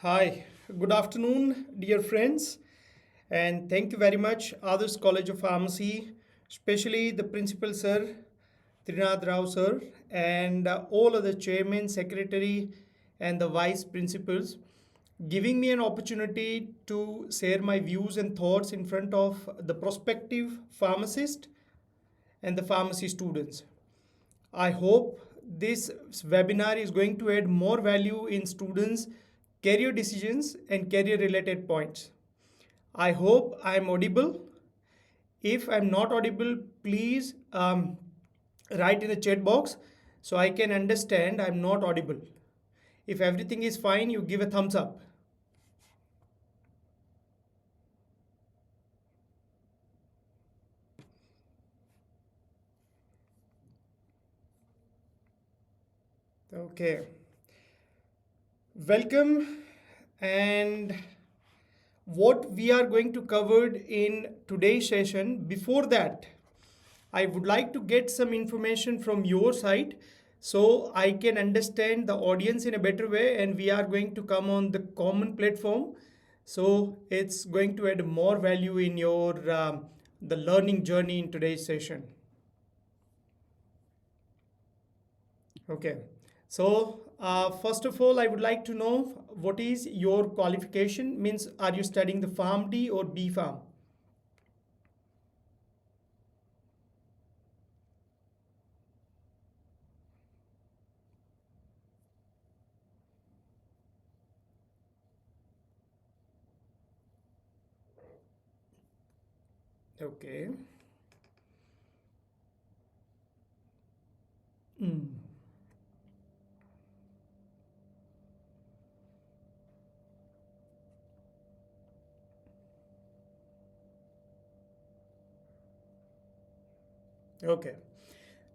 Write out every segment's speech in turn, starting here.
Hi, good afternoon, dear friends, and thank you very much, Adarsa College of Pharmacy, especially the principal sir, Trinath Rao sir, and all other chairman, secretary, and the vice principals, giving me an opportunity to share my views and thoughts in front of the prospective pharmacist and the pharmacy students. I hope this webinar is going to add more value in students' career decisions and career related points. I hope I am audible. If I'm not audible, please write in the chat box so I can understand I'm not audible. If everything is fine, you give a thumbs up. Okay. Welcome, and what we are going to cover in today's session. Before that, I would like to get some information from your side so I can understand the audience in a better way, and we are going to come on the common platform. So it's going to add more value in your the learning journey in today's session. Okay. So first of all, I would like to know what is your qualification? Means, are you studying the Pharm D or B Pharm? Okay. Mm. Okay.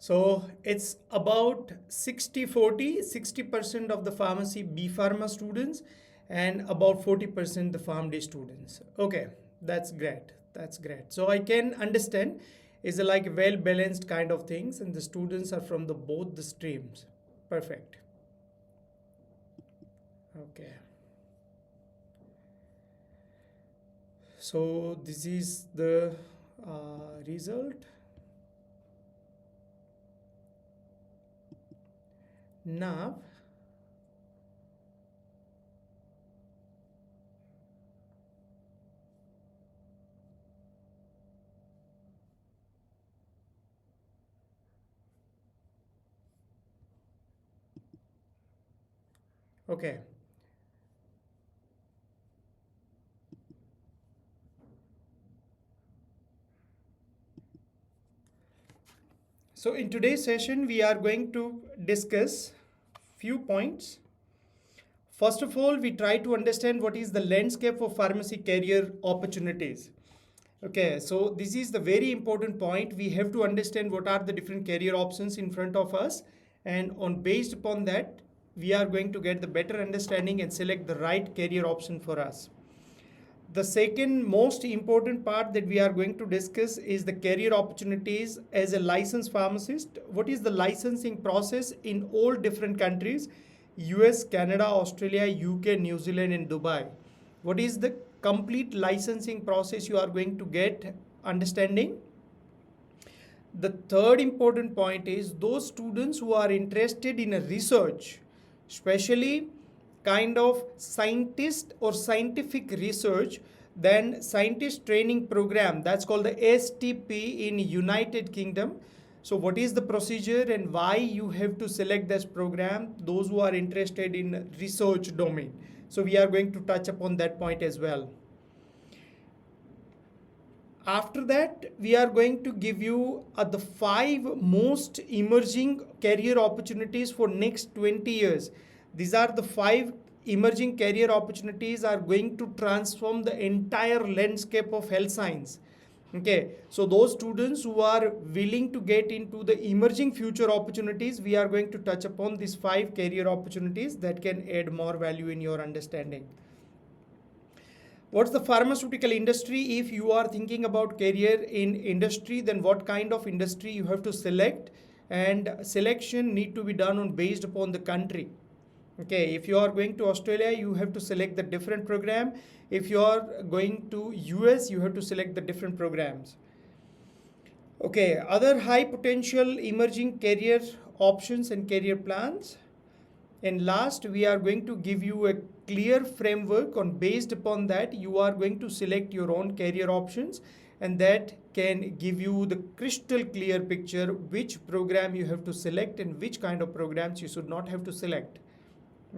So it's about 60-40, 60% of the pharmacy B Pharma students and about 40% the Pharm D students. Okay, that's great. That's great. So I can understand is a like well balanced kind of things, and the students are from the both the streams. Perfect. Okay. So this is the result. Now, okay. So in today's session, we are going to discuss few points. First of all, we try to understand what is the landscape of pharmacy career opportunities. Okay, so this is the very important point. We have to understand what are the different career options in front of us, and on based upon that, we are going to get the better understanding and select the right career option for us. The second most important part that we are going to discuss is the career opportunities as a licensed pharmacist. What is the licensing process in all different countries? US, Canada, Australia, UK, New Zealand, and Dubai. What is the complete licensing process you are going to get understanding? The third important point is those students who are interested in a research, especially kind of scientist or scientific research, then scientist training program, that's called the STP in United Kingdom. So what is the procedure and why you have to select this program, those who are interested in research domain. So we are going to touch upon that point as well. After that, we are going to give you the 5 most emerging career opportunities for next 20 years. These are the 5 emerging career opportunities are going to transform the entire landscape of health science. Okay, so those students who are willing to get into the emerging future opportunities, we are going to touch upon these 5 career opportunities that can add more value in your understanding. What's the pharmaceutical industry? If you are thinking about career in industry, then what kind of industry you have to select, and selection need to be done on based upon the country. Okay, if you are going to Australia, you have to select the different program. If you are going to US, you have to select the different programs. Okay, other high potential emerging career options and career plans. And last, we are going to give you a clear framework on based upon that you are going to select your own career options, and that can give you the crystal clear picture which program you have to select and which kind of programs you should not have to select.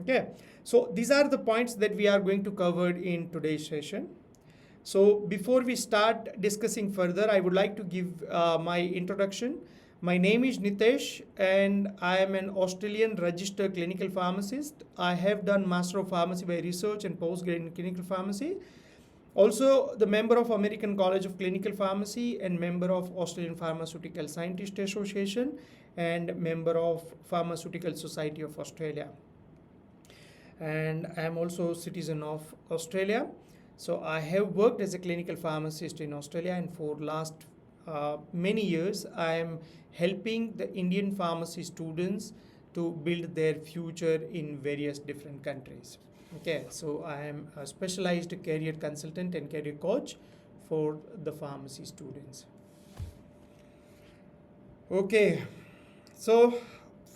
Okay, so these are the points that we are going to cover in today's session. So before we start discussing further, I would like to give my introduction. My name is Nitesh and I am an Australian registered clinical pharmacist. I have done Master of Pharmacy by Research and postgrad in clinical pharmacy. Also the member of American College of Clinical Pharmacy and member of Australian Pharmaceutical Scientists Association and member of Pharmaceutical Society of Australia. And I am also a citizen of Australia. So I have worked as a clinical pharmacist in Australia, and for last many years I am helping the Indian pharmacy students to build their future in various different countries. Okay, so I am a specialized career consultant and career coach for the pharmacy students. Okay, so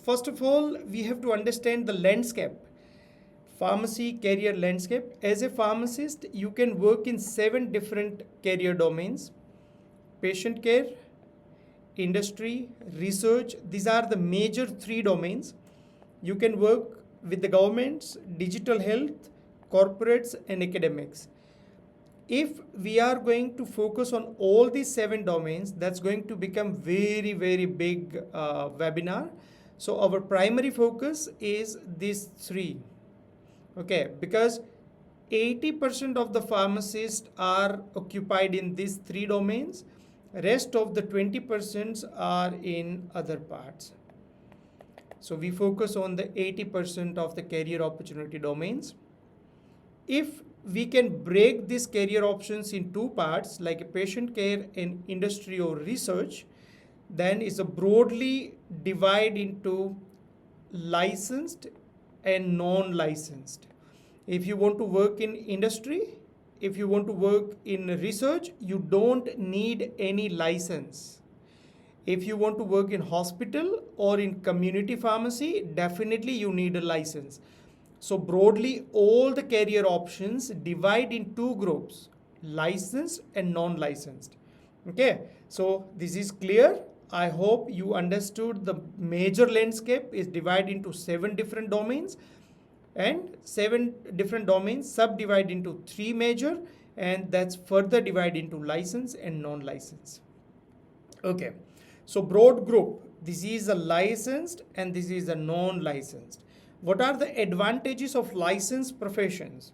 first of all, we have to understand the landscape. Pharmacy career landscape. As a pharmacist, you can work in 7 different career domains: patient care, industry, research. These are the major 3 domains. You can work with the governments, digital health, corporates, and academics. If we are going to focus on all these 7 domains, that's going to become very, very big webinar. So our primary focus is these 3. Okay, because 80% of the pharmacists are occupied in these 3 domains. Rest of the 20% are in other parts. So we focus on the 80% of the career opportunity domains. If we can break these career options in 2 parts, like a patient care and industry or research, then it's a broadly divide into licensed and non-licensed. If you want to work in industry, if you want to work in research, you don't need any license. If you want to work in hospital or in community pharmacy, definitely you need a license. So broadly, all the career options divide in 2 groups: licensed and non-licensed. Okay, so this is clear. I hope you understood the major landscape is divided into 7 different domains, and 7 different domains subdivide into 3 major, and that's further divided into license and non-license. Okay, so broad group, this is a licensed and this is a non-licensed. What are the advantages of licensed professions?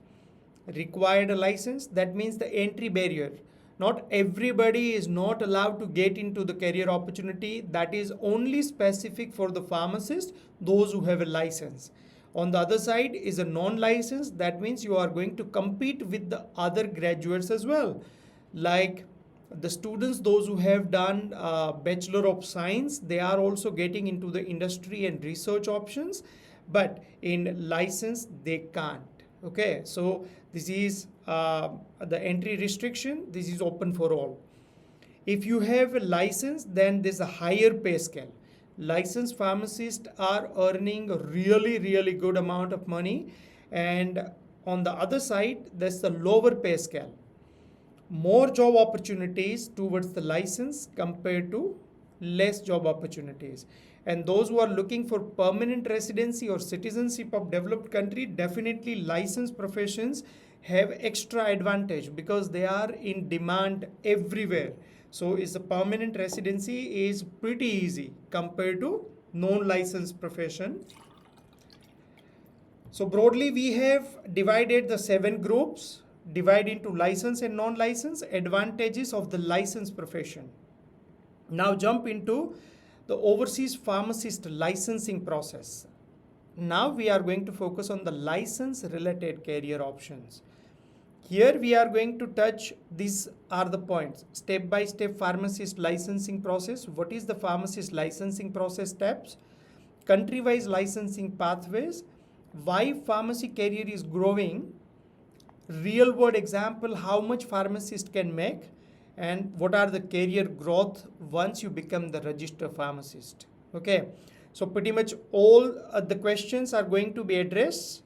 Required a license, that means the entry barrier. Not everybody is not allowed to get into the career opportunity. That is only specific for the pharmacist, those who have a license. On the other side is a non-licensed. That means you are going to compete with the other graduates as well. Like the students, those who have done Bachelor of Science, they are also getting into the industry and research options. But in license, they can't. Okay, so this is the entry restriction. This is open for all. If you have a license, then there's a higher pay scale. Licensed pharmacists are earning a really, really good amount of money. And on the other side, there's the lower pay scale. More job opportunities towards the license compared to less job opportunities. And those who are looking for permanent residency or citizenship of developed country, definitely licensed professions have extra advantage because they are in demand everywhere. So is a permanent residency is pretty easy compared to non-licensed profession. So broadly we have divided the 7 groups, divide into license and non-license, advantages of the licensed profession. Now jump into the overseas pharmacist licensing process. Now we are going to focus on the license related career options. Here we are going to touch, these are the points: step by step pharmacist licensing process. What is the pharmacist licensing process steps? Country wise licensing pathways, why pharmacy career is growing, real world example how much pharmacist can make, and what are the career growth once you become the registered pharmacist. Okay, so pretty much all the questions are going to be addressed.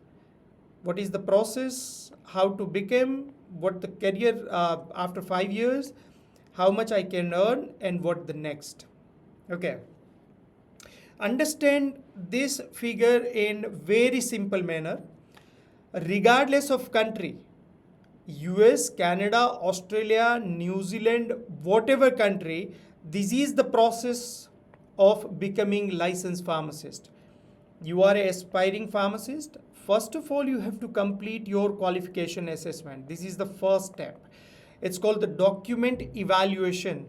What is the process, how to become, what the career after 5 years, how much I can earn, and what the next. Okay, understand this figure in very simple manner. Regardless of country, US, Canada, Australia, New Zealand, whatever country, this is the process of becoming licensed pharmacist. You are an aspiring pharmacist. First of all, you have to complete your qualification assessment. This is the first step. It's called the document evaluation.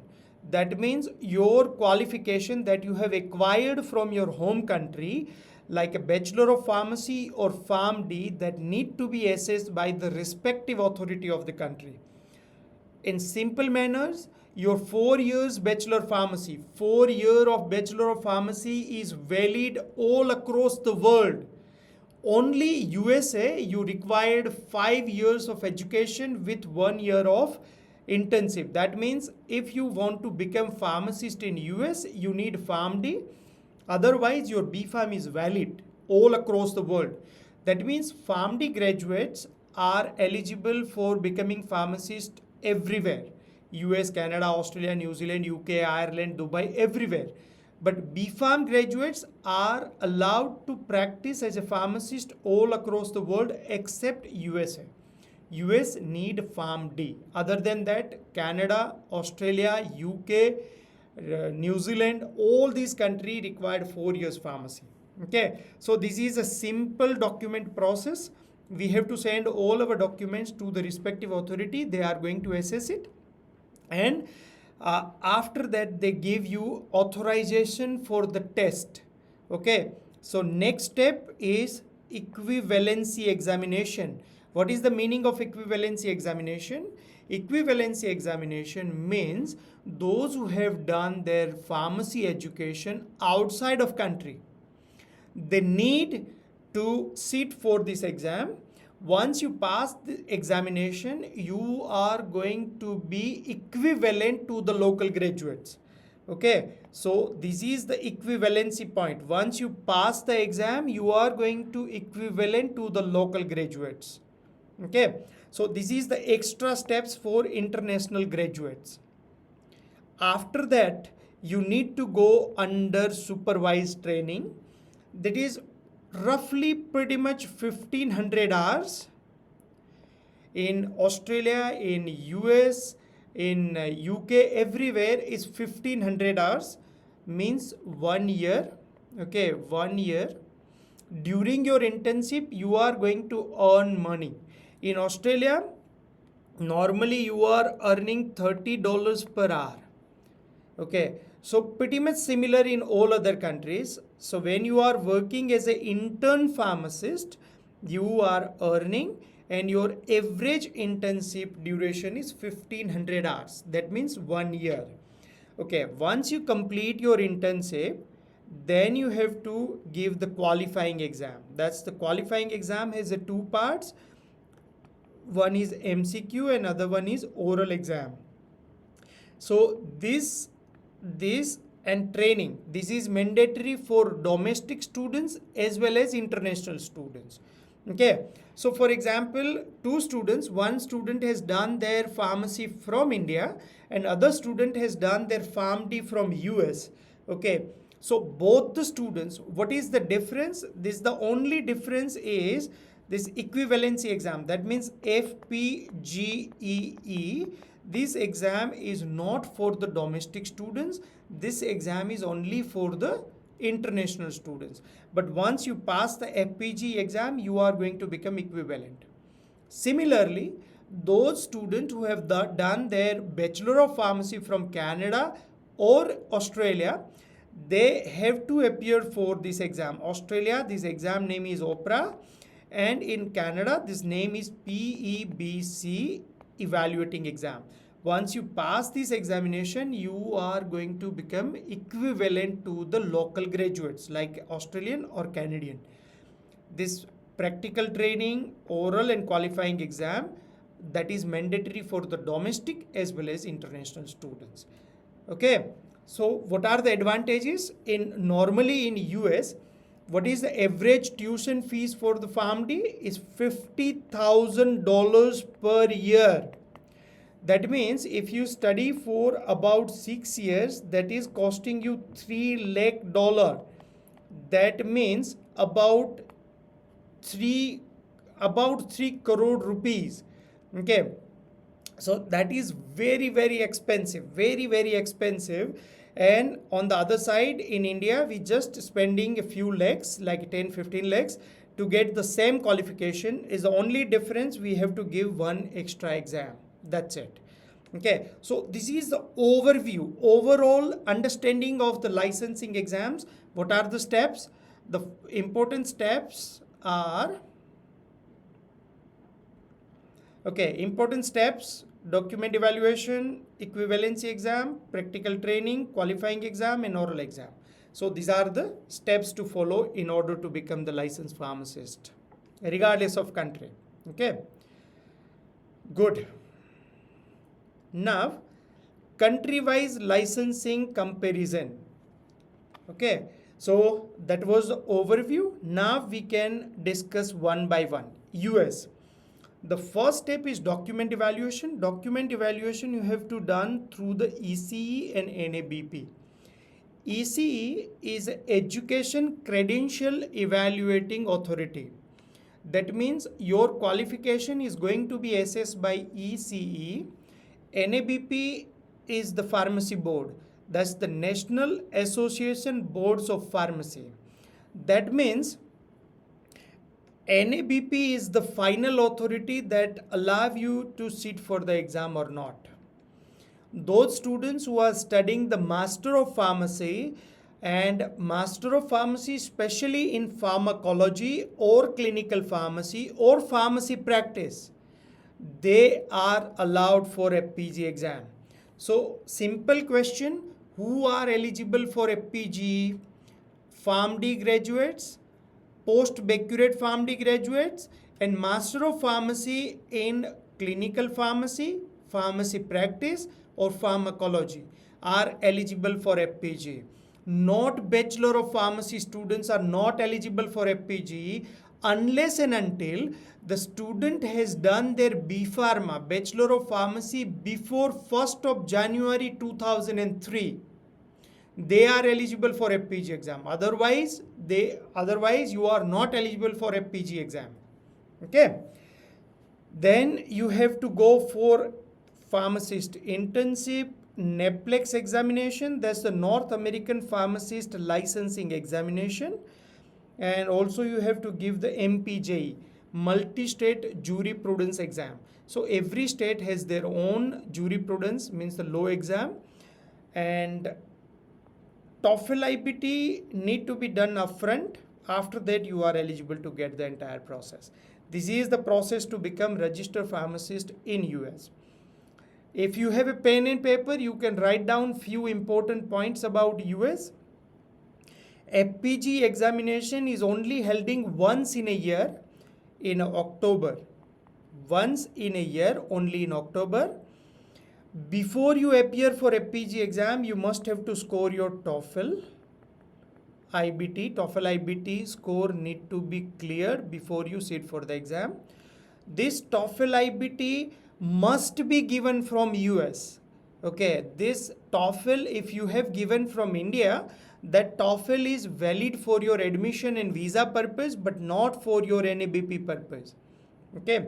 That means your qualification that you have acquired from your home country, like a Bachelor of Pharmacy or PharmD, that need to be assessed by the respective authority of the country. In simple manners, your 4 years Bachelor Pharmacy, 4 year of Bachelor of Pharmacy is valid all across the world. Only USA, you required 5 years of education with 1 year of intensive. That means if you want to become pharmacist in US, you need PharmD. Otherwise, your B.Pharm is valid all across the world. That means PharmD graduates are eligible for becoming pharmacist everywhere. US, Canada, Australia, New Zealand, UK, Ireland, Dubai, everywhere. But B.Pharm graduates are allowed to practice as a pharmacist all across the world except USA. US need PharmD. Other than that, Canada, Australia, UK, New Zealand, all these countries required 4 years pharmacy. Okay, so this is a simple document process. We have to send all our documents to the respective authority. They are going to assess it, and after that they give you authorization for the test. Okay, so next step is equivalency examination. What is the meaning of equivalency examination? Equivalency examination means those who have done their pharmacy education outside of country, they need to sit for this exam. Once you pass the examination, you are going to be equivalent to the local graduates. Okay, so this is the equivalency point. Once you pass the exam, you are going to equivalent to the local graduates. Okay, so this is the extra steps for international graduates. After that, you need to go under supervised training. That is roughly pretty much 1500 hours. In Australia, in US, in UK, everywhere is 1500 hours, means 1 year. Okay, 1 year. During your internship, you are going to earn money. In Australia, normally you are earning $30 per hour. Okay, so pretty much similar in all other countries. So when you are working as an intern pharmacist, you are earning, and your average internship duration is 1500 hours. That means 1 year. Okay, once you complete your internship, then you have to give the qualifying exam. That's the qualifying exam has 2 parts. One is MCQ and other one is oral exam. So this and training, this is mandatory for domestic students as well as international students. Okay, so for example, 2 students, one student has done their pharmacy from India and other student has done their PharmD from US. Okay, so both the students, what is the difference? This, the only difference is this equivalency exam. That means FPGEE. This exam is not for the domestic students. This exam is only for the international students. But once you pass the FPG exam, you are going to become equivalent. Similarly, those students who have done their Bachelor of Pharmacy from Canada or Australia, they have to appear for this exam. Australia, this exam name is OPRA, and in Canada, this name is PEBC evaluating exam. Once you pass this examination, you are going to become equivalent to the local graduates like Australian or Canadian. This practical training, oral and qualifying exam that is mandatory for the domestic as well as international students. Okay, so what are the advantages? Normally in US, what is the average tuition fees for the PharmD is $50,000 per year. That means if you study for about 6 years, that is costing you $3 lakh. That means about 3 crore rupees. Okay, so that is very expensive, very expensive. And on the other side, in India, we just spending a few lakhs, like 10-15 lakhs to get the same qualification. Is the only difference, we have to give one extra exam, that's it. Okay, so this is the overview, overall understanding of the licensing exams. What are the steps? The important steps are, okay, important steps: document evaluation, equivalency exam, practical training, qualifying exam, and oral exam. So these are the steps to follow in order to become the licensed pharmacist, regardless of country. Okay, good. Now, country-wise licensing comparison. Okay, so that was the overview. Now we can discuss one by one. US. The first step is document evaluation. Document evaluation you have to done through the ECE and NABP. ECE is Education Credential Evaluating Authority. That means your qualification is going to be assessed by ECE. NABP is the pharmacy board. That's the National Association Boards of Pharmacy. That means NABP is the final authority that allow you to sit for the exam or not. Those students who are studying the Master of Pharmacy and Master of Pharmacy, especially in pharmacology or clinical pharmacy or pharmacy practice, they are allowed for a PG exam. So simple question, who are eligible for a PG? PharmD graduates, post-baccalaureate PharmD graduates, and Master of Pharmacy in clinical pharmacy, pharmacy practice, or pharmacology are eligible for FPG. Not Bachelor of Pharmacy students are not eligible for FPG unless and until the student has done their B.Pharma, Bachelor of Pharmacy, before 1st of January 2003. They are eligible for FPG exam. Otherwise you are not eligible for FPG exam. Okay. Then you have to go for pharmacist internship, NAPLEX examination. That's the North American Pharmacist Licensing Examination. And also you have to give the MPJ, Multi-State Jurisprudence exam. So every state has their own jurisprudence, means the law exam. And TOEFL IBT need to be done upfront. After that, you are eligible to get the entire process. This is the process to become registered pharmacist in US. If you have a pen and paper, you can write down few important points about US. FPG examination is only holding once in a year in October. Once in a year, only in October. Before you appear for FPG exam, you must have to score your TOEFL IBT. TOEFL IBT score need to be cleared before you sit for the exam. This TOEFL IBT must be given from US. Okay, this TOEFL, if you have given from India, that TOEFL is valid for your admission and visa purpose, but not for your NABP purpose. Okay.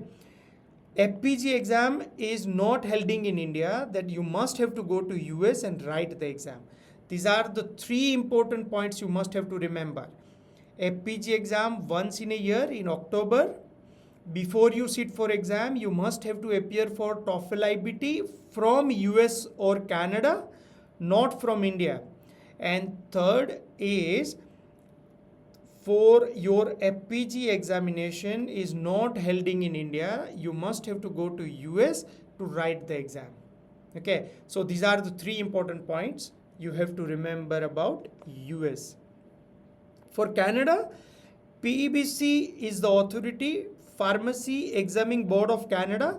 FPG exam is not holding in India, that you must have to go to US and write the exam. These are the 3 important points you must have to remember. FPG exam once in a year in October. Before you sit for exam, you must have to appear for TOEFL IBT from US or Canada, not from India. And third is, for your FPG examination is not holding in India, you must have to go to US to write the exam. Okay, so these are the 3 important points you have to remember about US. For Canada, PEBC is the authority, Pharmacy Examining Board of Canada.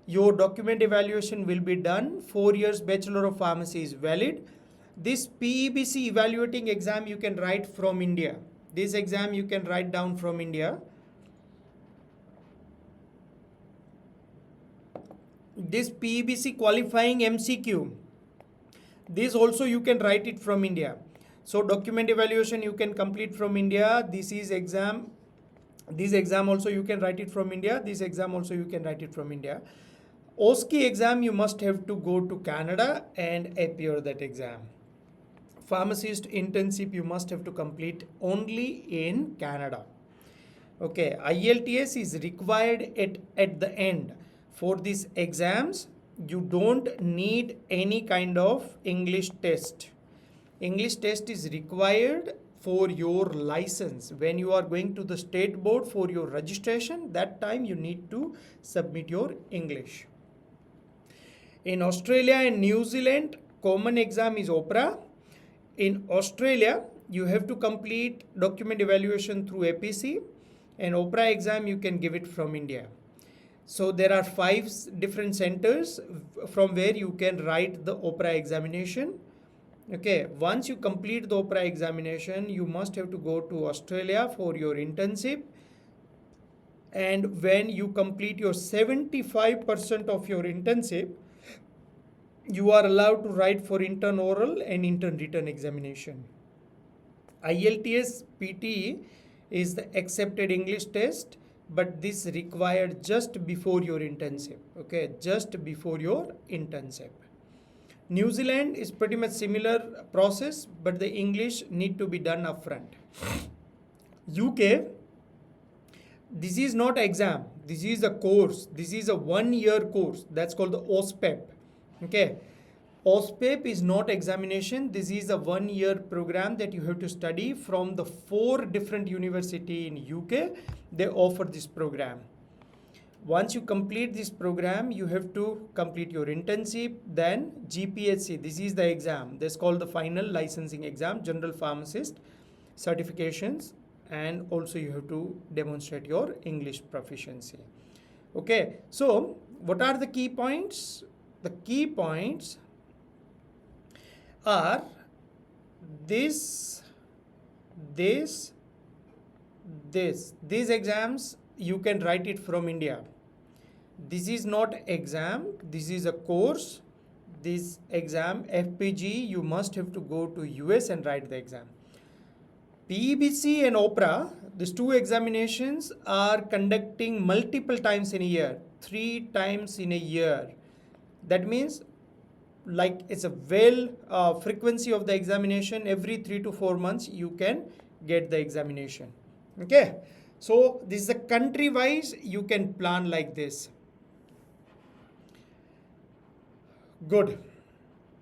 Your document evaluation will be done. 4 years Bachelor of Pharmacy is valid. This PEBC evaluating exam you can write from India. This exam you can write down from India. This PEBC qualifying MCQ, this also you can write it from India. So document evaluation you can complete from India. This is exam. This exam also you can write it from India. This exam also you can write it from India. OSCE exam you must have to go to Canada and appear that exam. Pharmacist internship you must have to complete only in Canada. Okay, IELTS is required at the end. For these exams, you don't need any kind of English test. English test is required for your license. When you are going to the state board for your registration, that time you need to submit your English. In Australia and New Zealand, common exam is OPRA. In Australia, you have to complete document evaluation through APC, and OPRA exam you can give it from India. So there are 5 different centers from where you can write the OPRA examination. Okay, once you complete the OPRA examination, you must have to go to Australia for your internship. And when you complete your 75% of your internship, you are allowed to write for intern oral and intern written examination. IELTS PTE is the accepted English test, but this required just before your internship. Okay, just before your internship. New Zealand is pretty much similar process, but the English need to be done upfront. UK, this is not exam, this is a course. This is a 1-year course. That's called the OSPEP. Okay, OSPEP is not examination. This is a 1-year program that you have to study from the 4 different universities in UK. They offer this program. Once you complete this program, you have to complete your internship, then GPHC. This is the exam. This is called the final licensing exam, general pharmacist certifications, and also you have to demonstrate your English proficiency. Okay, so what are the key points? The key points are these exams you can write it from India. This is not exam, this is a course. This exam FPG you must have to go to US and write the exam. PEBC and OPRA, these 2 examinations are conducting multiple times in a year, 3 times in a year. That means like it's a frequency of the examination. Every 3 to 4 months you can get the examination. Okay, so this is a country wise you can plan like this. Good.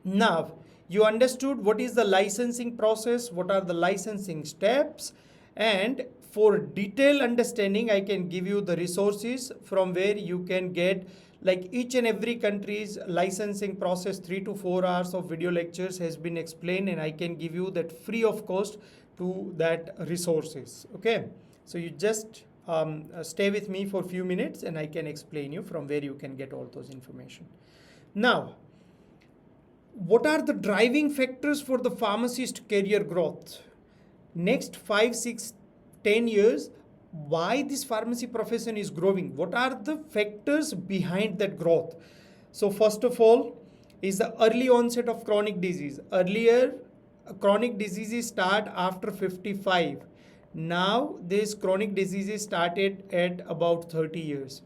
Now you understood what is the licensing process, what are the licensing steps, and for detailed understanding I can give you the resources from where you can get like each and every country's licensing process. 3 to 4 hours of video lectures has been explained, and I can give you that free of cost to that resources. Okay, so you just stay with me for a few minutes and I can explain you from where you can get all those information. Now, what are the driving factors for the pharmacist career growth? Next 5, 6, 10 years, why this pharmacy profession is growing? What are the factors behind that growth? So first of all is the early onset of chronic disease. Earlier, chronic diseases start after 55. Now, these chronic diseases started at about 30 years.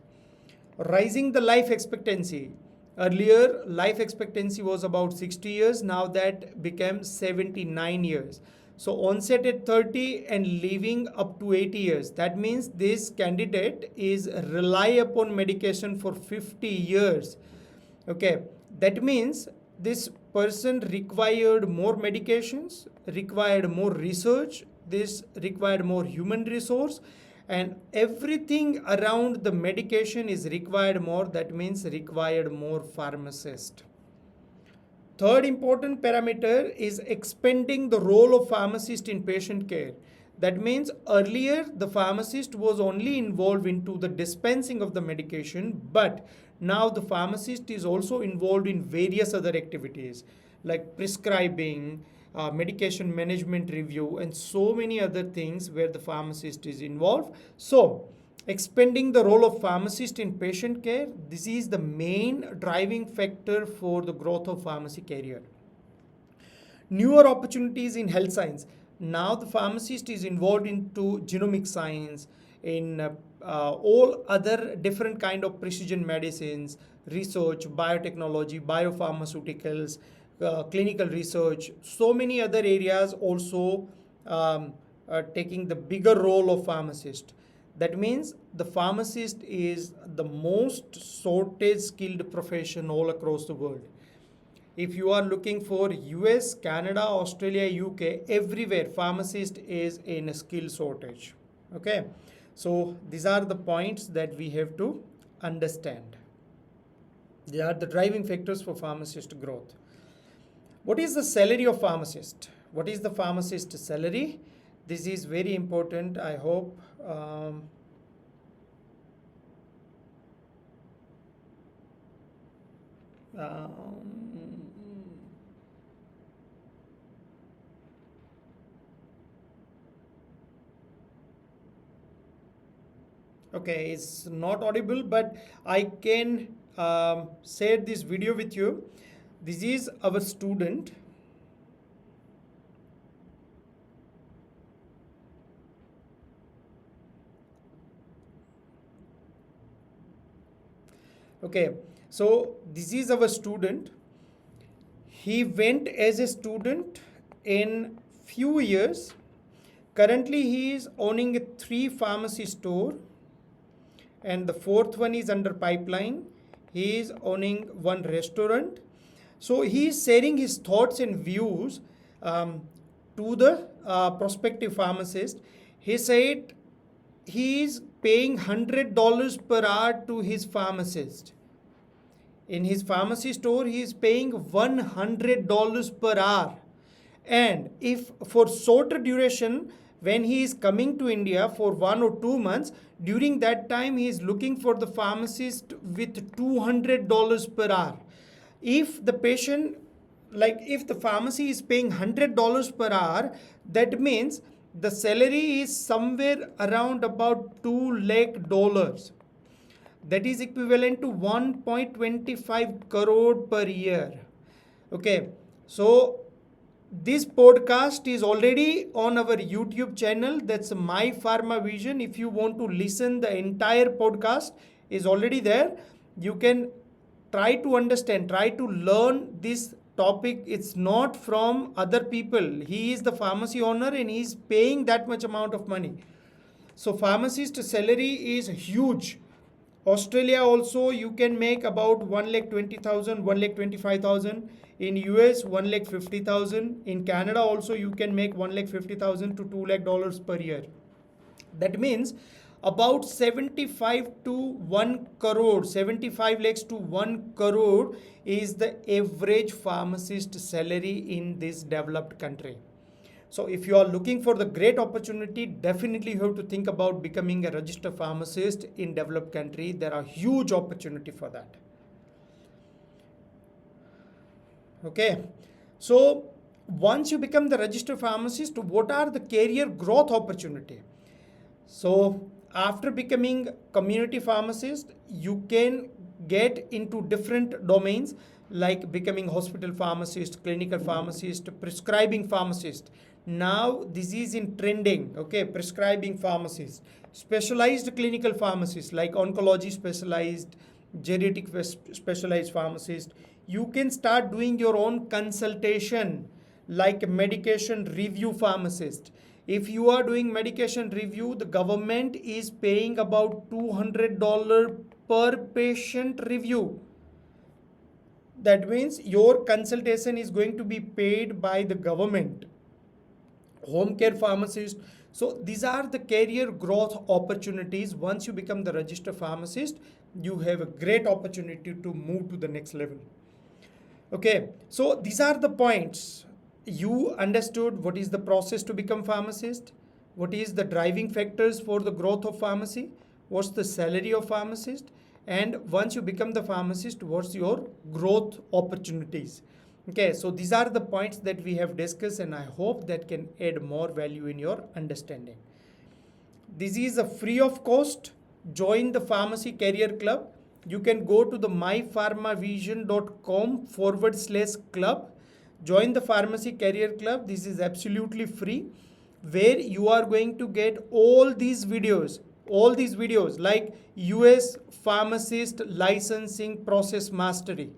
Rising the life expectancy. Earlier, life expectancy was about 60 years. Now that became 79 years. So onset at 30 and living up to 80 years. That means this candidate is rely upon medication for 50 years. Okay, that means this person required more medications, required more research, this required more human resource, and everything around the medication is required more. That means required more pharmacist. Third important parameter is expanding the role of pharmacist in patient care. That means earlier the pharmacist was only involved into the dispensing of the medication, but now the pharmacist is also involved in various other activities like prescribing, medication management review, and so many other things where the pharmacist is involved. So, expanding the role of pharmacist in patient care, this is the main driving factor for the growth of pharmacy career. Newer opportunities in health science. Now the pharmacist is involved into genomic science, in all other different kind of precision medicines, research, biotechnology, biopharmaceuticals, clinical research, so many other areas also taking the bigger role of pharmacist. That means the pharmacist is the most sorted skilled profession all across the world. If you are looking for US, Canada, Australia, UK, everywhere pharmacist is in a skill shortage. Okay, so these are the points that we have to understand. They are the driving factors for pharmacist growth. What is the salary of pharmacist? What is the pharmacist salary? This is very important. I hope okay, it's not audible, but I can share this video with you. This is our student. Okay, so this is our student. He went as a student in few years. Currently, he is owning a 3 pharmacy store, and the 4th one is under pipeline. He is owning 1 restaurant. So he is sharing his thoughts and views to the prospective pharmacist. He said he is paying $100 per hour to his pharmacist. In his pharmacy store, he is paying $100 per hour. And if for shorter duration, when he is coming to India for 1 or 2 months, during that time he is looking for the pharmacist with $200 per hour. If the patient, like if the pharmacy is paying $100 per hour, that means the salary is somewhere around about $2 lakh. That is equivalent to 1.25 crore per year. Okay, so this podcast is already on our YouTube channel. That's My Pharma Vision. If you want to listen, the entire podcast is already there. You can try to understand, try to learn this topic. It's not from other people. He is the pharmacy owner and he is paying that much amount of money. So pharmacist salary is huge. Australia also you can make about 1,20,000, 1,25,000. In US 1,50,000. In Canada also you can make 1,50,000 to $2 lakh per year. That means about 75 to 1 crore, 75 lakhs to 1 crore is the average pharmacist salary in this developed country. So if you are looking for the great opportunity, definitely you have to think about becoming a registered pharmacist in developed country. There are huge opportunity for that. Okay, so once you become the registered pharmacist, what are the career growth opportunity? So after becoming community pharmacist, you can get into different domains like becoming hospital pharmacist, clinical pharmacist, prescribing pharmacist. Now this is in trending. Okay, prescribing pharmacist, specialized clinical pharmacist like oncology specialized, geriatric specialized pharmacist. You can start doing your own consultation like medication review pharmacist. If you are doing medication review, the government is paying about $200 per patient review. That means your consultation is going to be paid by the government. Home care pharmacist. So these are the career growth opportunities. Once you become the registered pharmacist, you have a great opportunity to move to the next level. Okay, so these are the points. You understood what is the process to become pharmacist. what is the driving factors for the growth of pharmacy, what's the salary of pharmacist, and once you become the pharmacist, what's your growth opportunities. Okay, so these are the points that we have discussed, and I hope that can add more value in your understanding. This is a free of cost. Join the Pharmacy Career Club. You can go to the mypharmavision.com/club. Join the Pharmacy Career Club. This is absolutely free, where you are going to get all these videos like US pharmacist licensing process mastery.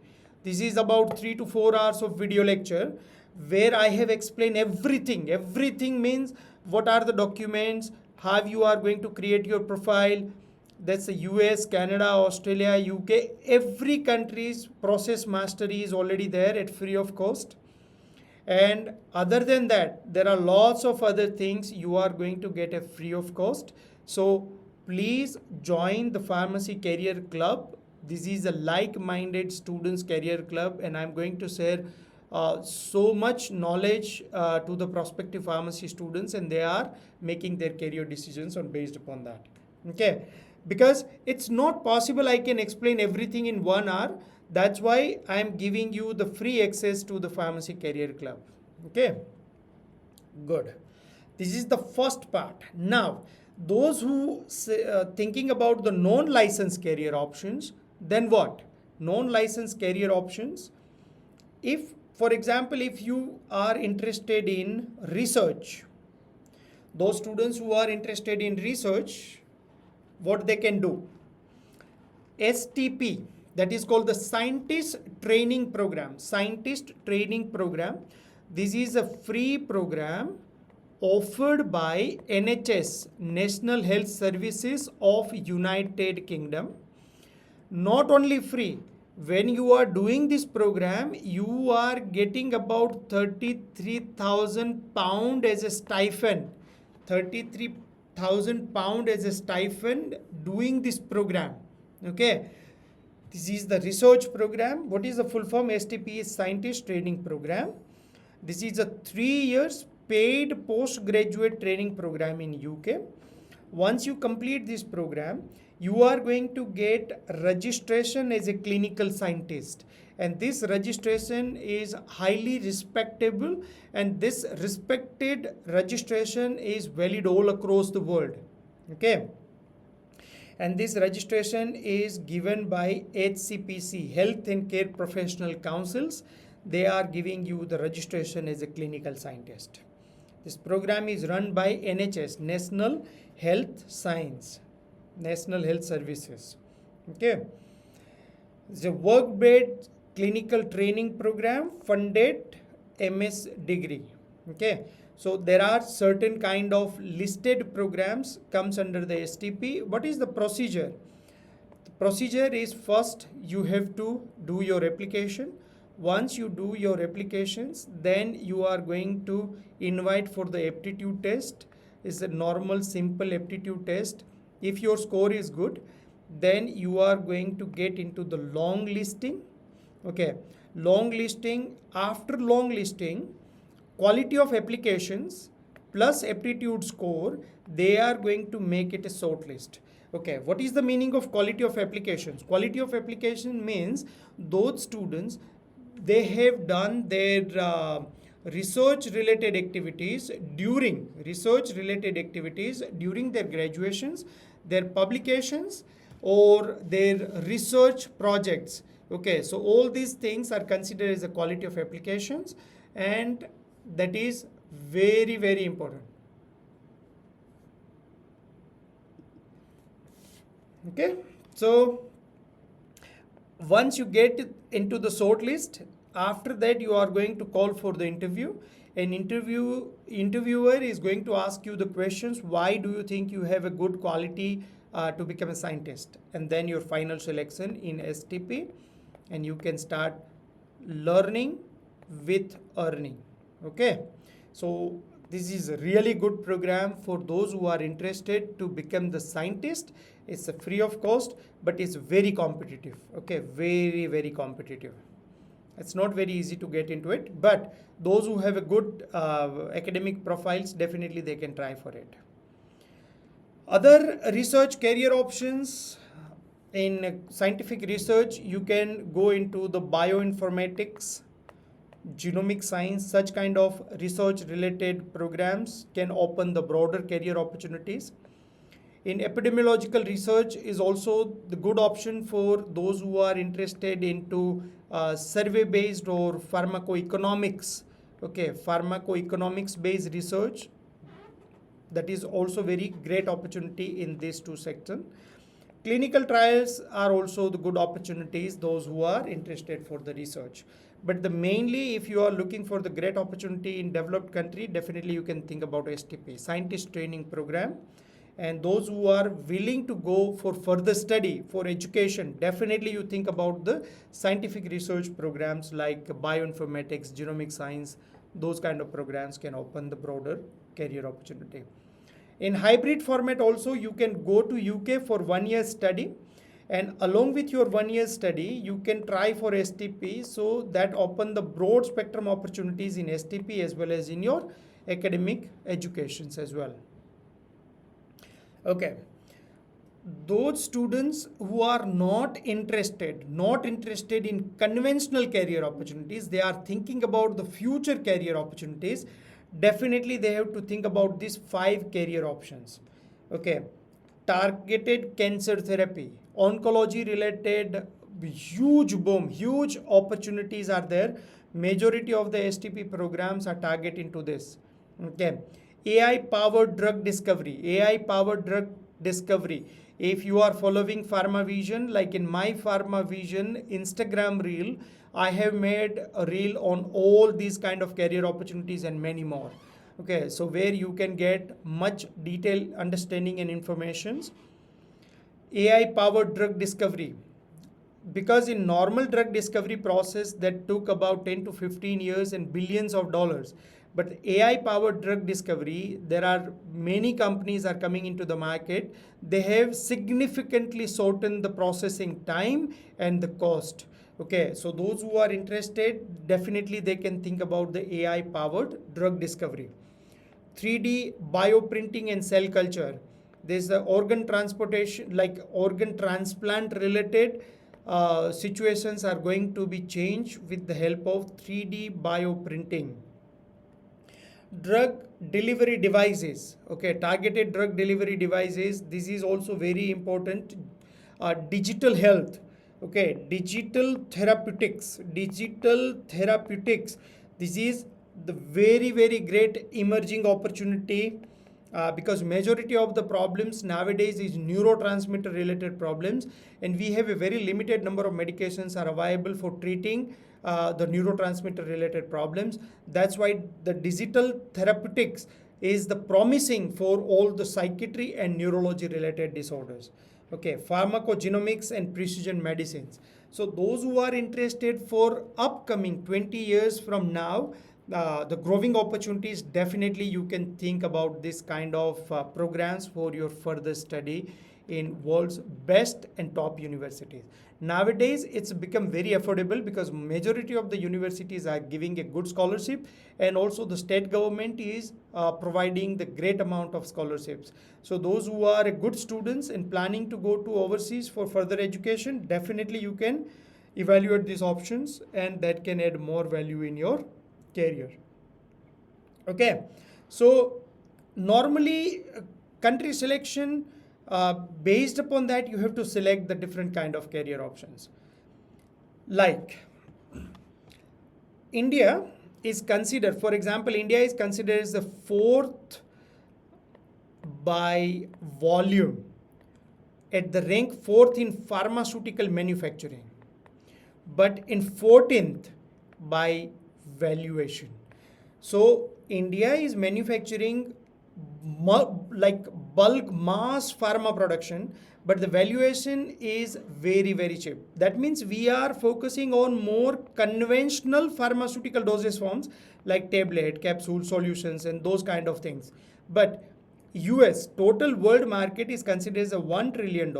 This is about 3 to 4 hours of video lecture where I have explained everything. Everything means what are the documents, how you are going to create your profile. That's the US, Canada, Australia, UK. Every country's process mastery is already there at free of cost. And other than that, there are lots of other things you are going to get at free of cost. So please join the Pharmacy Career Club. This is a like-minded students career club, and I'm going to share so much knowledge to the prospective pharmacy students, and they are making their career decisions on based upon that. Okay, because it's not possible I can explain everything in 1 hour. That's why I'm giving you the free access to the Pharmacy Career Club. Okay, good. This is the first part. Now, those who thinking about the non-licensed career options, then what? Non-licensed career options. If, for example, if you are interested in research, those students who are interested in research, what they can do? STP, that is called the Scientist Training Program. Scientist Training Program. This is a free program offered by NHS, National Health Services of United Kingdom. Not only free, when you are doing this program, you are getting about £33,000 as a stipend. £33,000 as a stipend doing this program. Okay, this is the research program. What is the full form? STP is Scientist Training Program. This is a 3 years paid postgraduate training program in UK. Once you complete this program, you are going to get registration as a clinical scientist, and this registration is highly respectable, and this respected registration is valid all across the world. Okay, and this registration is given by HCPC, Health and Care Professional Councils. They are giving you the registration as a clinical scientist. This program is run by NHS, National Health Services. Okay, it's a work-based clinical training program, funded MS degree. Okay, so there are certain kind of listed programs comes under the STP. What is the procedure? The procedure is, first you have to do your application. Once you do your applications, then you are going to invite for the aptitude test. It's a normal simple aptitude test. If your score is good, then you are going to get into the long listing. Okay, long listing. After long listing, quality of applications plus aptitude score, they are going to make it a short list. Okay, what is the meaning of quality of applications? Quality of application means those students, they have done their research related activities during their graduations, their publications, or their research projects. Okay, so all these things are considered as a quality of applications, and that is very, very important. Okay, so once you get into the short list, after that you are going to call for the interview. An interviewer is going to ask you the questions, why do you think you have a good quality to become a scientist, and then your final selection in STP, and you can start learning with earning. Okay, so this is a really good program for those who are interested to become the scientist. It's a free of cost, but it's very competitive. Okay, very, very competitive. It's not very easy to get into it, but those who have a good academic profiles, definitely they can try for it. Other research career options in scientific research, you can go into the bioinformatics, genomic science. Such kind of research related programs can open the broader career opportunities. In epidemiological research is also the good option for those who are interested into survey based or pharmacoeconomics. Okay, pharmacoeconomics based research, that is also very great opportunity in these two sectors. Clinical trials are also the good opportunities, those who are interested for the research. But the mainly, if you are looking for the great opportunity in developed country, definitely you can think about STP, Scientist Training Program. And those who are willing to go for further study, for education, definitely you think about the scientific research programs like bioinformatics, genomic science. Those kind of programs can open the broader career opportunity. In hybrid format also, you can go to UK for 1 year study, and along with your 1 year study you can try for STP, so that open the broad spectrum opportunities in STP as well as in your academic educations as well. Okay, those students who are not interested in conventional career opportunities, they are thinking about the future career opportunities, definitely they have to think about these 5 career options. Okay, targeted cancer therapy, oncology related, huge boom, huge opportunities are there. Majority of the STP programs are targeting to this. Okay, AI powered drug discovery. If you are following PHARMAVISION, like in my PHARMAVISION Instagram reel, I have made a reel on all these kind of career opportunities and many more. Okay, so where you can get much detailed understanding and informations. AI powered drug discovery, because in normal drug discovery process that took about 10 to 15 years and billions of dollars, but AI powered drug discovery, there are many companies are coming into the market. They have significantly shortened the processing time and the cost. Okay, so those who are interested, definitely they can think about the AI powered drug discovery. 3D bioprinting and cell culture. There's the organ transportation, like organ transplant related situations are going to be changed with the help of 3D bioprinting. Drug delivery devices, okay, targeted drug delivery devices. This is also very important. Digital health, okay, digital therapeutics. This is the very great emerging opportunity, because majority of the problems nowadays is neurotransmitter related problems, and we have a very limited number of medications are available for treating the neurotransmitter related problems. That's why the digital therapeutics is the promising for all the psychiatry and neurology related disorders. Okay, pharmacogenomics and precision medicines. So those who are interested for upcoming 20 years from now, the growing opportunities, definitely you can think about this kind of programs for your further study in world's best and top universities. Nowadays it's become very affordable because majority of the universities are giving a good scholarship, and also the state government is providing the great amount of scholarships. So those who are good students and planning to go to overseas for further education, definitely you can evaluate these options, and that can add more value in your career. Okay, so normally country selection, based upon that you have to select the different kind of career options. Like India is considered, for example, India is considered as the 4th by volume, at the rank 4th in pharmaceutical manufacturing, but in 14th by valuation. So India is manufacturing like bulk mass pharma production, but the valuation is very cheap. That means we are focusing on more conventional pharmaceutical dosage forms like tablet, capsule, solutions, and those kind of things. But US total world market is considered as a $1 trillion.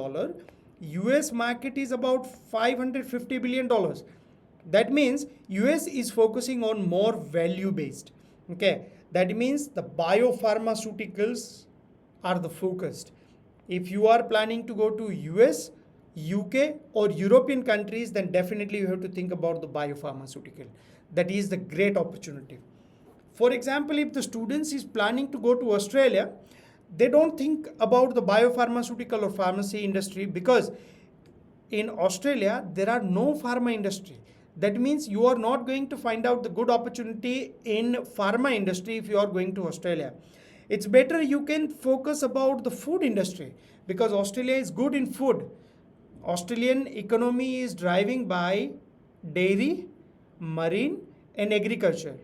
US market is about $550 billion. That means US is focusing on more value based. Okay, that means the biopharmaceuticals are the focused. If you are planning to go to US, UK or European countries, then definitely you have to think about the biopharmaceutical. That is the great opportunity. For example, if the students is planning to go to Australia, they don't think about the biopharmaceutical or pharmacy industry because in Australia there are no pharma industry. That means you are not going to find out the good opportunity in pharma industry if you are going to Australia. It's better you can focus about the food industry because Australia is good in food. Australian economy is driving by dairy, marine and agriculture.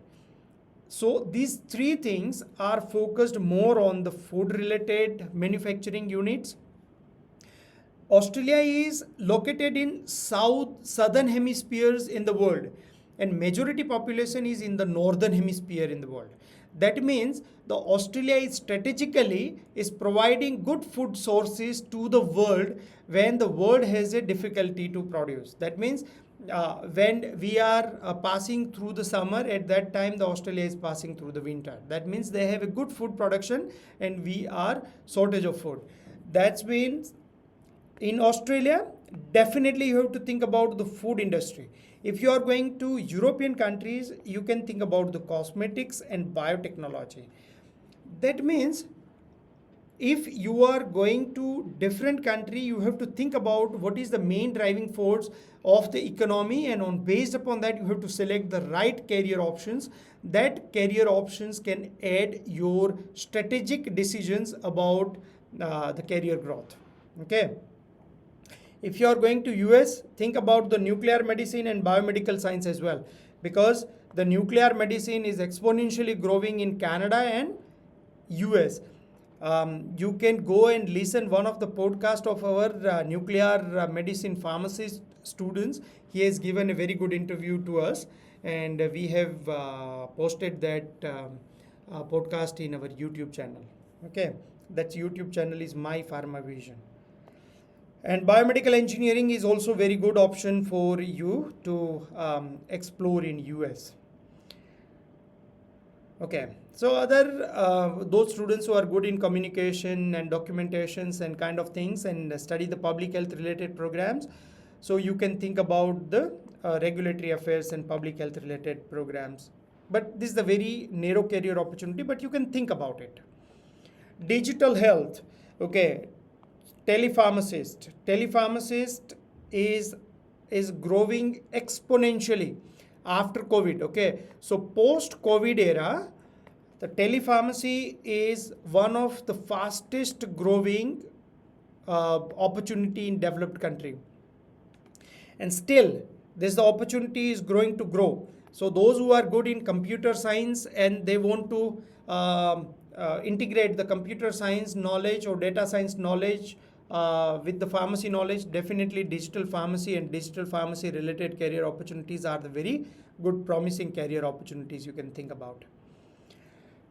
So these three things are focused more on the food related manufacturing units. Australia is located in southern hemispheres in the world and majority population is in the northern hemisphere in the world. That means the Australia is strategically is providing good food sources to the world when the world has a difficulty to produce. That means when we are passing through the summer, at that time the Australia is passing through the winter. That means they have a good food production and we are shortage of food. That means in Australia, definitely you have to think about the food industry. If you are going to European countries, you can think about the cosmetics and biotechnology. That means if you are going to different country, you have to think about what is the main driving force of the economy, and on based upon that you have to select the right career options. That career options can aid your strategic decisions about the career growth. Okay. If you are going to US, think about the nuclear medicine and biomedical science as well, because the nuclear medicine is exponentially growing in Canada and US. You can go and listen one of the podcast of our nuclear medicine pharmacist students. He has given a very good interview to us, and we have posted that podcast in our YouTube channel. Okay, that YouTube channel is My PHARMAVISION. And biomedical engineering is also very good option for you to explore in US. Okay, so other those students who are good in communication and documentations and kind of things and study the public health related programs, so you can think about the regulatory affairs and public health related programs. But this is a very narrow career opportunity, but you can think about it. Digital health, okay. Telepharmacist is growing exponentially after COVID. Okay, so post COVID era, the telepharmacy is one of the fastest growing opportunity in developed country, and still the opportunity is growing to grow. So those who are good in computer science and they want to integrate the computer science knowledge or data science knowledge with the pharmacy knowledge, definitely digital pharmacy and digital pharmacy related career opportunities are the very good promising career opportunities you can think about.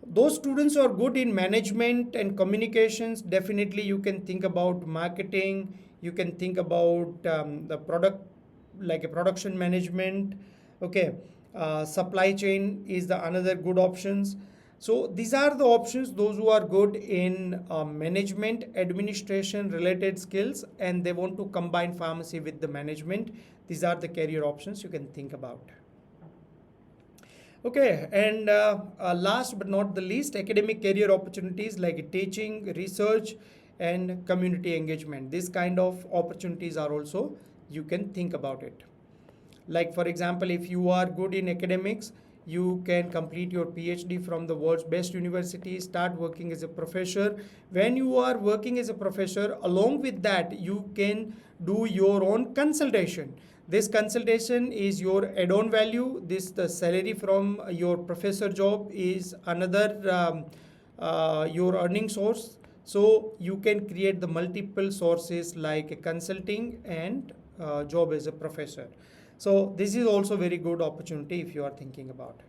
Those students who are good in management and communications, definitely you can think about marketing, you can think about the product like a production management. Okay, supply chain is the another good options. So these are the options, those who are good in management, administration related skills, and they want to combine pharmacy with the management. These are the career options you can think about. Okay, and last but not the least, academic career opportunities like teaching, research, and community engagement. These kind of opportunities are also, you can think about it. Like for example, if you are good in academics, you can complete your PhD from the world's best university, start working as a professor. When you are working as a professor, along with that, you can do your own consultation. This consultation is your add-on value. The salary from your professor job is another your earning source. So you can create the multiple sources like a consulting and job as a professor. So this is also very good opportunity if you are thinking about.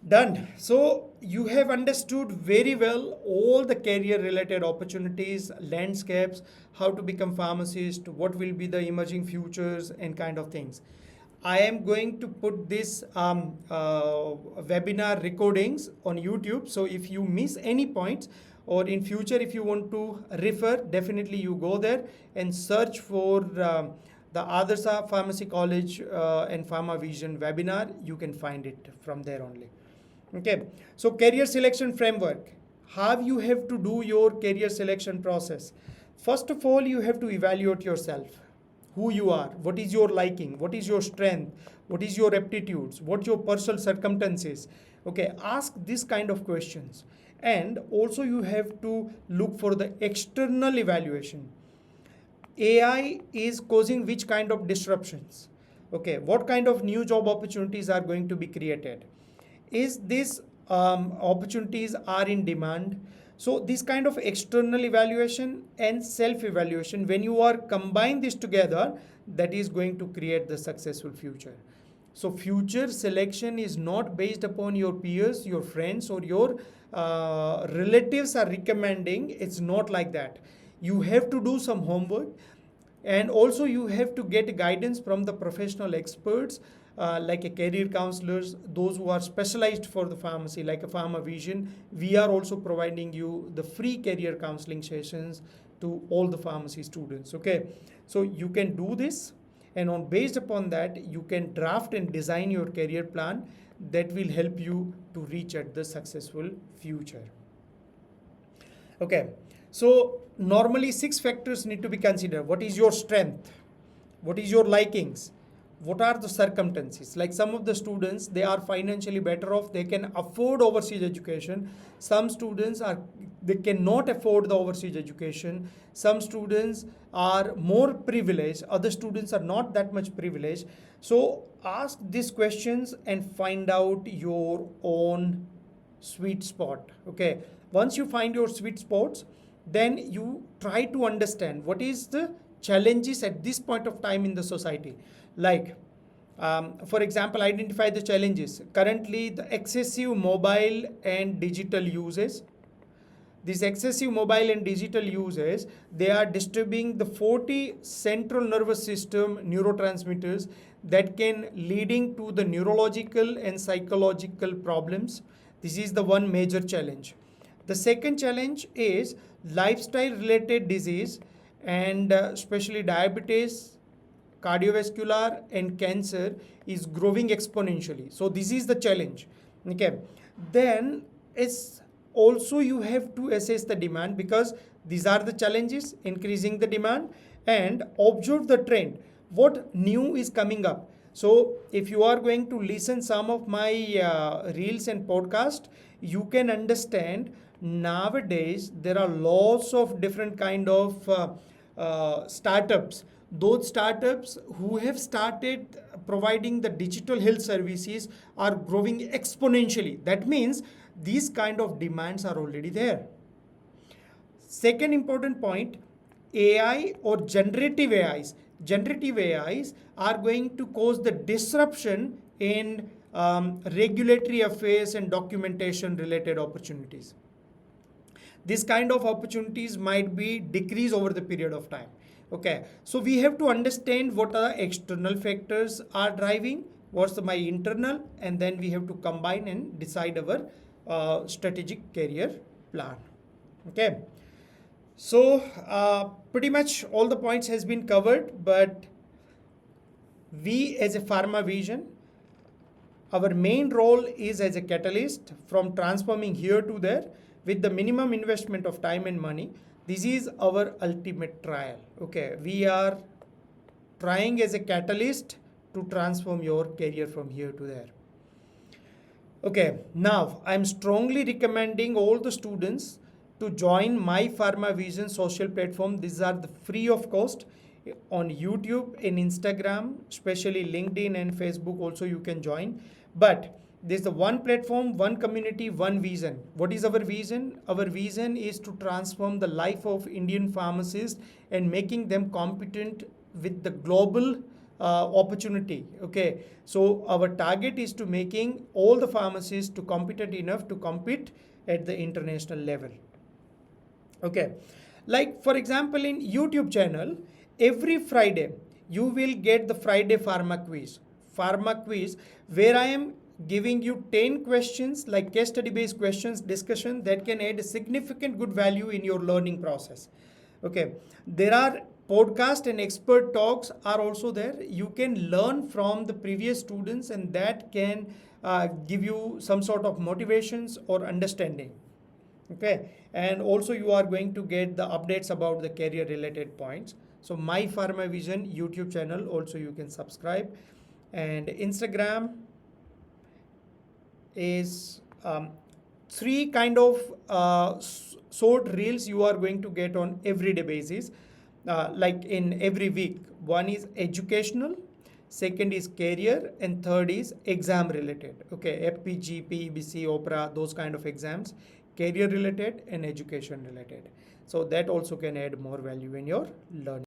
Done. So you have understood very well all the career related opportunities, landscapes, how to become pharmacist, what will be the emerging futures and kind of things. I am going to put this webinar recordings on YouTube. So if you miss any points, or in future if you want to refer, definitely you go there and search for the Adarsa Pharmacy College and PharmaVision webinar. You can find it from there only. Okay, so career selection framework. How you have to do your career selection process? First of all, you have to evaluate yourself, who you are, what is your liking, what is your strength, what is your aptitudes, what your personal circumstances. Okay, ask this kind of questions. And also you have to look for the external evaluation. AI is causing which kind of disruptions? Okay, what kind of new job opportunities are going to be created? Is this opportunities are in demand? So this kind of external evaluation and self-evaluation, when you are combine this together, that is going to create the successful future. So future selection is not based upon your peers, your friends, or your relatives are recommending. It's not like that. You have to do some homework, and also you have to get guidance from the professional experts, like a career counselors, those who are specialized for the pharmacy, like a PharmaVision. We are also providing you the free career counseling sessions to all the pharmacy students. Okay, so you can do this, and on based upon that you can draft and design your career plan that will help you to reach at the successful future. Okay, so normally 6 factors need to be considered. What is your strength? What is your likings? What are the circumstances? Like some of the students, they are financially better off, they can afford overseas education. Some students are, they cannot afford the overseas education. Some students are more privileged, other students are not that much privileged. So ask these questions and find out your own sweet spot. Okay, once you find your sweet spots, then you try to understand what is the challenges at this point of time in the society. Like for example, identify the challenges. Currently the excessive mobile and digital uses, this excessive mobile and digital uses, they are disturbing the 40 central nervous system neurotransmitters that can leading to the neurological and psychological problems. This is the one major challenge. The second challenge is lifestyle related disease, and especially diabetes, cardiovascular and cancer is growing exponentially. So this is the challenge. Okay, then it's also you have to assess the demand, because these are the challenges increasing the demand, and observe the trend, what new is coming up. So if you are going to listen some of my reels and podcast, you can understand nowadays there are lots of different kind of startups. Those startups who have started providing the digital health services are growing exponentially. That means these kind of demands are already there. Second important point, AI or generative AIs. Generative AIs are going to cause the disruption in regulatory affairs and documentation related opportunities. This kind of opportunities might be decreased over the period of time. Okay, so we have to understand what are the external factors are driving, what's my internal, and then we have to combine and decide our strategic career plan. Okay, so pretty much all the points has been covered, but we as a PharmaVision, our main role is as a catalyst from transforming here to there with the minimum investment of time and money. This is our ultimate trial. Okay, we are trying as a catalyst to transform your career from here to there. Okay, now I'm strongly recommending all the students to join my PharmaVision social platform. These are the free of cost on YouTube and Instagram, especially LinkedIn and Facebook also you can join. But there's the one platform, one community, one vision. What is our vision? Our vision is to transform the life of Indian pharmacists and making them competent with the global opportunity. Okay, so our target is to making all the pharmacists to competent enough to compete at the international level. Okay, like for example in YouTube channel, every Friday you will get the Friday Pharma quiz. pharma quiz where I am giving you 10 questions like case study based questions discussion that can add significant good value in your learning process. Okay, there are podcast and expert talks are also there. You can learn from the previous students and that can give you some sort of motivations or understanding. Okay, and also you are going to get the updates about the career related points. So my pharma vision YouTube channel also you can subscribe, and Instagram is three kind of short reels you are going to get on everyday basis, like in every week. One is educational, second is career, and third is exam related. Okay, FPG, PEBC, OPRA, those kind of exams, career related and education related. So that also can add more value in your learning.